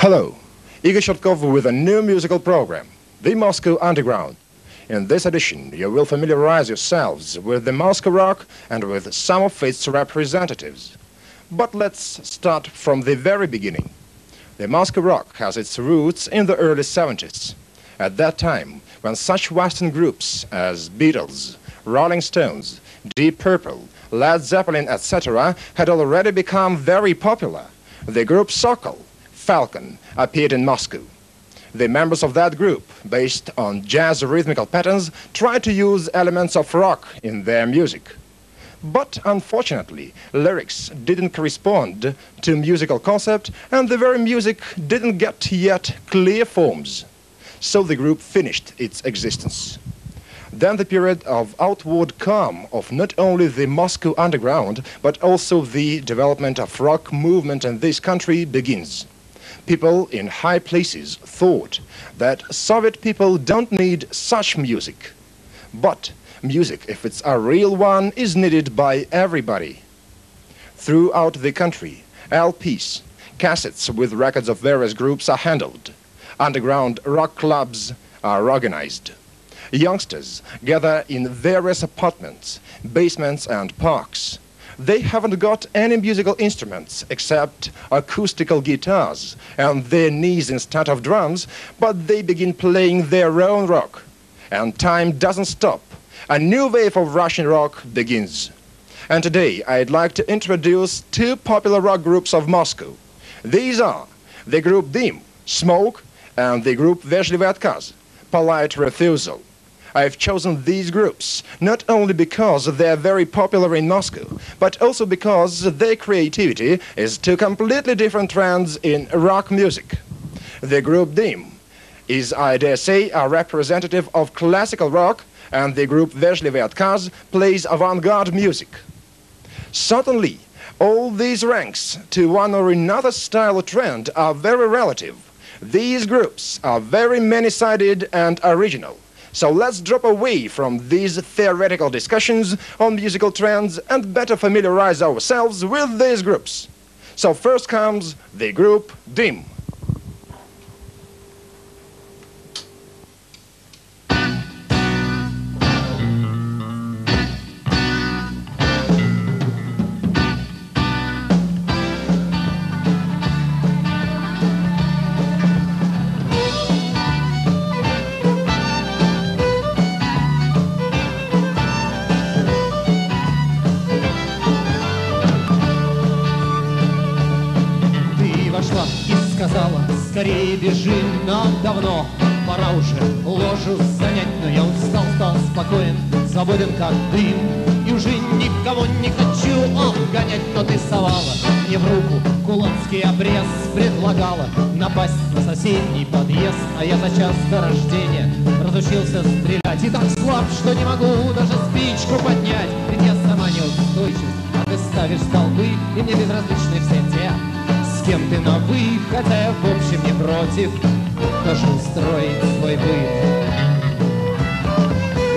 Hello, Igor Shortkov with a new musical program, the Moscow Underground. In this edition, you will familiarize yourselves with the Moscow rock and with some of its representatives. But let's start from the very beginning. The Moscow rock has its roots in the early 70s. At that time, when such Western groups as Beatles, Rolling Stones, Deep Purple, Led Zeppelin, etc. had already become very popular, the group Sokol, Falcon, appeared in Moscow. The members of that group, based on jazz rhythmical patterns, tried to use elements of rock in their music. But unfortunately, lyrics didn't correspond to musical concept, and the very music didn't get yet clear forms. So the group finished its existence. Then the period of outward calm of not only the Moscow underground, but also the development of rock movement in this country begins. People in high places thought that Soviet people don't need such music. But music, if it's a real one, is needed by everybody. Throughout the country, LPs, cassettes with records of various groups are handled. Underground rock clubs are organized. Youngsters gather in various apartments, basements and parks. They haven't got any musical instruments except acoustical guitars and their knees instead of drums, but they begin playing their own rock. And time doesn't stop. A new wave of Russian rock begins. And today I'd like to introduce two popular rock groups of Moscow. These are the group Dim, Smoke, and the group Вежливый отказ, Polite Refusal. I've chosen these groups not only because they are very popular in Moscow, but also because their creativity is two completely different trends in rock music. The group Dim is, I dare say, a representative of classical rock, and the group Вежливый отказ plays avant-garde music. Certainly, all these ranks to one or another style or trend are very relative. These groups are very many-sided and original. So let's drop away from these theoretical discussions on musical trends and better familiarize ourselves with these groups. So first comes the group Dim. Скорее бежи, нам давно пора уже ложу занять. Но я устал, стал спокоен, свободен как дым. И уже никого не хочу обгонять. Но ты совала мне в руку кулацкий обрез, предлагала напасть на соседний подъезд. А я за час до рождения разучился стрелять. И так слаб, что не могу даже спичку поднять. Ведь я сама неустойчивость, а ты ставишь столбы. И мне безразличны все те, с кем ты на «вы», хотя я в общем не против тоже устроить свой быт.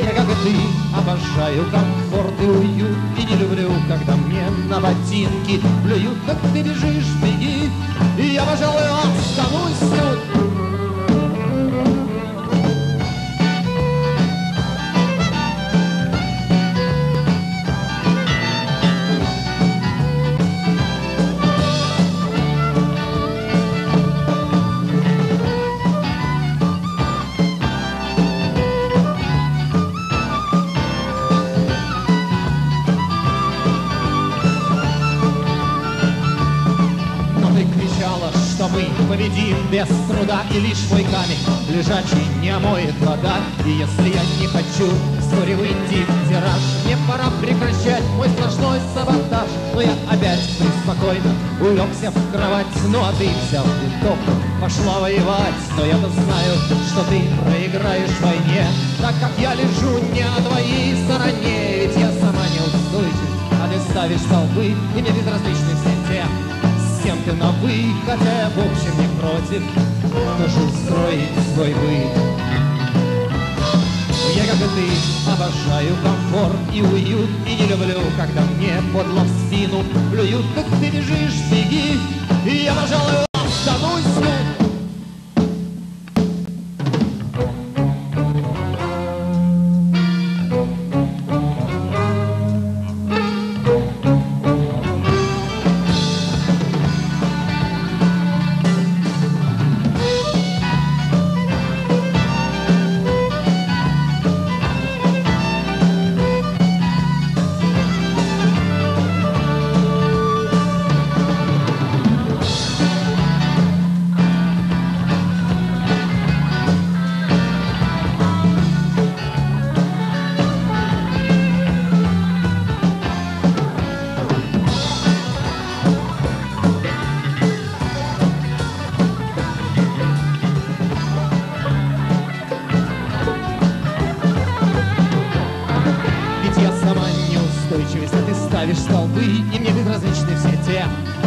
Я, как и ты, обожаю комфорт и уют, и не люблю, когда мне на ботинки плюют. Так ты бежишь, беги, и я, пожалуй, останусь тут. Победим без труда, и лишь мой камень лежачий не омоет вода. И если я не хочу вскоре выйти в тираж, мне пора прекращать мой сплошной саботаж. Но я опять преспокойно улегся в кровать. Ну а ты, взяв винтовку, пошла воевать. Но я-то знаю, что ты проиграешь в войне, так как я лежу не на твоей стороне. Ведь я сама неустойчива, а ты ставишь столбы, и мне безразличны все те, с кем ты на «вы», хотя я в общем не против тоже устроить свой быт. Я, как и ты, обожаю комфорт и уют, и не люблю, когда мне подло в спину плюют. Так ты бежишь, беги, и я, пожалуй, останусь тут. настойчивости ты ставишь столбы, и мне безразличны все те,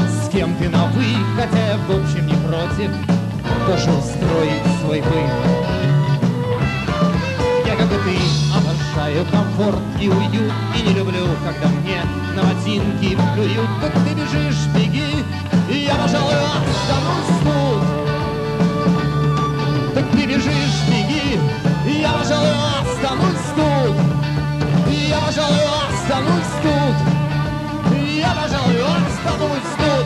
с кем ты на «вы», хотя я в общем не против тоже устроить свой быт. Я, как и ты, обожаю комфорт и уют, и не люблю, когда мне на ботинки плюют. Так ты бежишь, беги, и я, пожалуй, останусь тут. Так ты бежишь, беги, и я, пожалуй, останусь тут. И я, пожалуй, останусь тут. И я, пожалуй, останусь тут.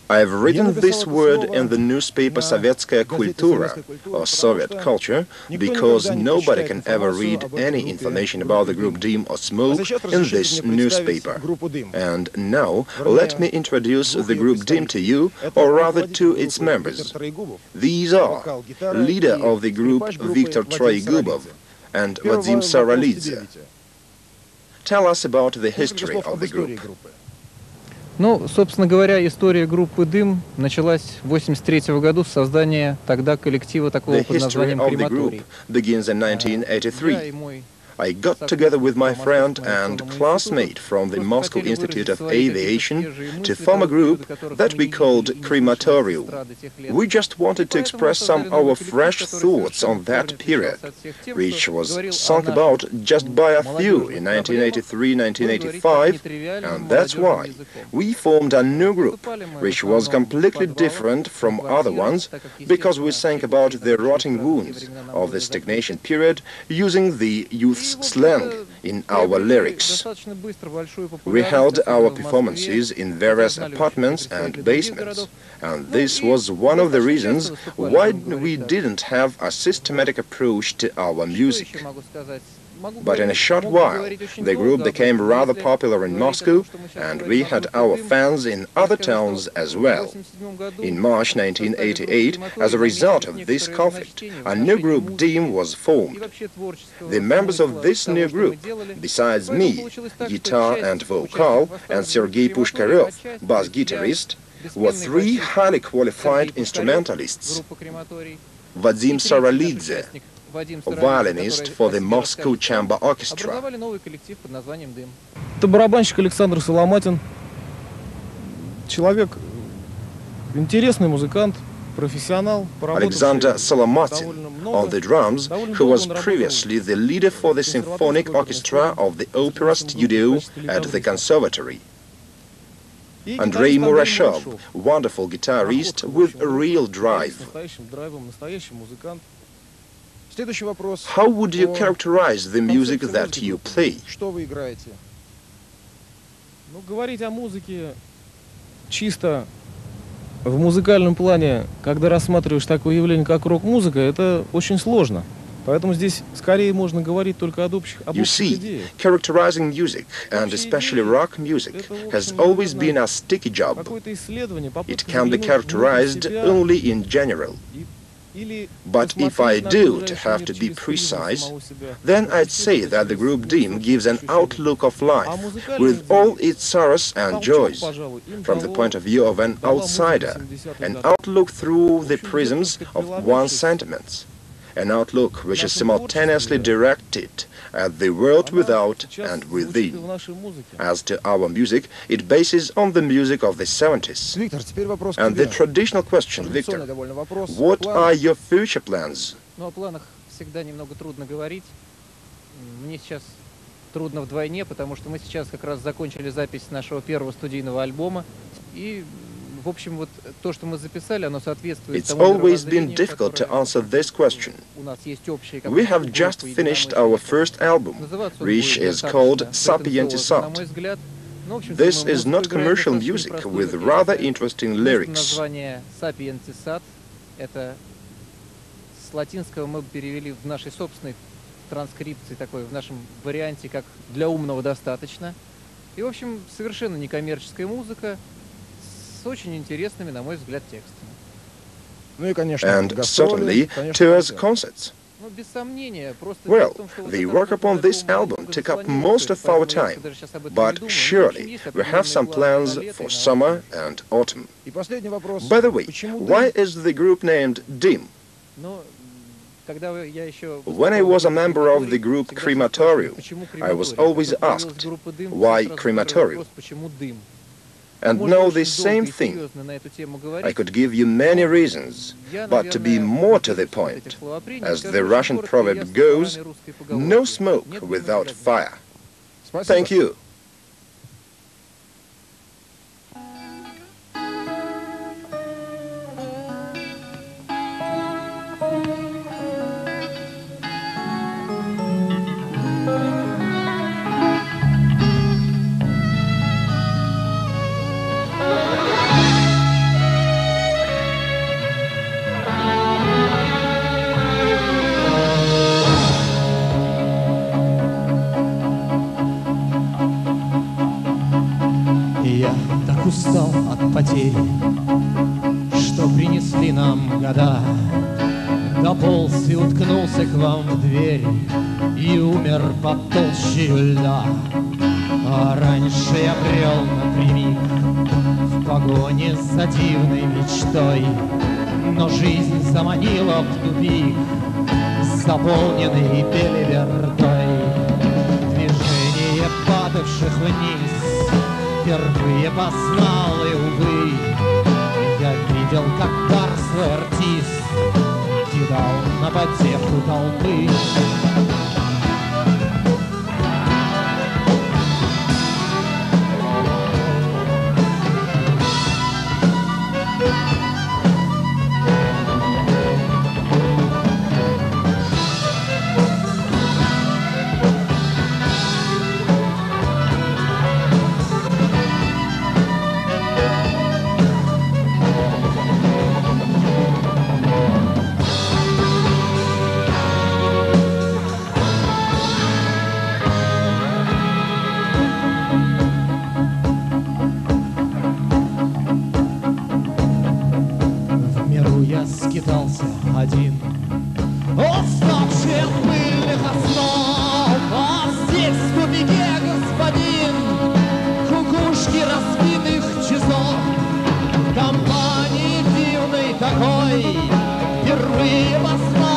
I've written this word in the newspaper Sovetskaya Kultura, or Soviet culture, because nobody can ever read any information about the group Dim or Smoke in this newspaper. And now, let me introduce the group Dim to you, or rather to its members. These are leader of the group Viktor Troegubov and Vadim Saralidze. Tell us about the history of the group. Ну, собственно говоря, история группы «Дым» началась в 1983 году с создания тогда коллектива такого под названием «Крематорий». Я и мой I got together with my friend and classmate from the Moscow Institute of Aviation to form a group that we called Crematorium. We just wanted to express some of our fresh thoughts on that period, which was sung about just by a few in 1983-1985, and that's why we formed a new group, which was completely different from other ones, because we sang about the rotting wounds of the stagnation period using the youth's slang in our lyrics. We held our performances in various apartments and basements, and this was one of the reasons why we didn't have a systematic approach to our music. But in a short while, the group became rather popular in Moscow, and we had our fans in other towns as well. In March 1988, as a result of this conflict, a new group Dim was formed. The members of this new group, besides me, guitar and vocal, and Sergei Pushkarev, bass guitarist, were three highly qualified instrumentalists. Vadim Saralidze, violinist for the Moscow Chamber Orchestra. Это барабанщик Александр Соломатин, человек интересный музыкант, профессионал. Alexander Solomatin on the drums, who was previously the leader for the symphonic orchestra of the opera studio at the conservatory. Andrei Murashov, wonderful guitarist with a real drive. How would you characterize the music that you play? Ну, говорить о музыке чисто в музыкальном плане, когда рассматриваешь такое явление, как рок-музыка, это очень сложно. Поэтому здесь скорее можно говорить только об общих идеях. You see, characterizing music, and especially rock music, has always been a sticky job. It can be characterized only in general. But if I do to have to be precise, then I'd say that the group Dim gives an outlook of life, with all its sorrows and joys, from the point of view of an outsider, an outlook through the prisms of one's sentiments, an outlook which is simultaneously directed at the world without and within. As to our music, it bases on the music of the 70s. And the traditional question, Victor, what are your future plans? Ну, о планах всегда немного трудно говорить. Мне сейчас трудно вдвойне, потому что мы сейчас как раз закончили запись нашего первого студийного альбома. И, в общем, вот то, что мы записали, оно соответствует тому It's always been мировоззрению, difficult to answer this question. у нас есть общее. We have just finished our first album, which is called Sapientisat. This is not commercial music with rather interesting lyrics. Название Sapientisat, это с латинского мы перевели в нашей собственной транскрипции, такой, в нашем варианте, как «для умного достаточно». И, в общем, совершенно некоммерческая музыка с очень интересными, на мой взгляд, текстами. And certainly tours, concerts. Well, the work upon this album took up most of our time, but surely we have some plans for summer and autumn. By the way, why is the group named DIM? When I was a member of the group Crematorium, I was always asked, why Crematorium? And now the same thing. I could give you many reasons, but to be more to the point, as the Russian proverb goes, no smoke without fire. Thank you. Устал от потери, что принесли нам года. Дополз и уткнулся к вам в дверь и умер под толщей льда. А раньше я брел напрямик в погоне за дивной мечтой, но жизнь заманила в тупик, заполненный белибердой. Движение падавших вниз впервые познал, и, увы, я видел, как барствый артист кидал на потеху толпы. Скитался один, уставший от пыльных основ, а здесь в тупике, господин, кукушки разбитых часов. В компании дивной такой впервые познал